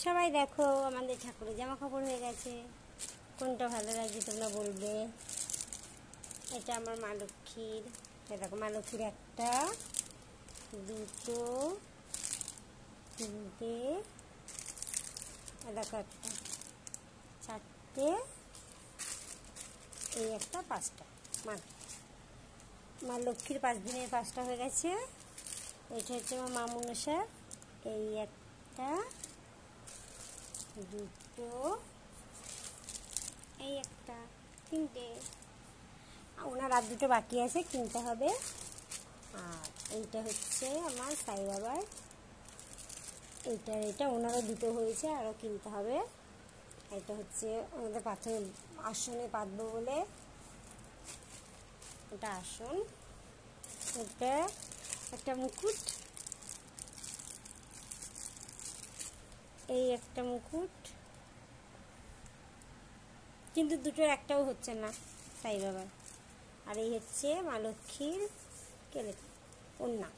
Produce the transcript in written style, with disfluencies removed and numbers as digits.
সবাই দেখো আমাদের ঠাকুরের জামা কাপড় হয়ে গেছে। কোনটা ভালো লাগছে তোমরা বলবে। এটা আমার মা লক্ষ্মীর। দেখো মা লক্ষ্মীর একটা, দুটো, তিনটে, দেখো একটা, চারটে, এই একটা, পাঁচটা। মা লক্ষ্মীর 5 দিনের 5টা হয়ে গেছে। এটা হচ্ছে আমার মা মনসার। এই একটা, দুটো, এই একটা, তিনটে। ওনার আর দুটো বাকি আছে, কিনতে হবে। আর এইটা হচ্ছে আমার সাই বাবার। এটা ওনারও দুটো হয়েছে, আরও কিনতে হবে। এটা হচ্ছে ওনাদের পাথর আসনে পাতবো বলে, এটা আসন। এটা একটা মুকুট, এই একটা মুকুট, কিন্তু দুটোর একটাও হচ্ছে না সাই বাবার। আর এই হচ্ছে মা লক্ষ্মীর কেলে ওড়না।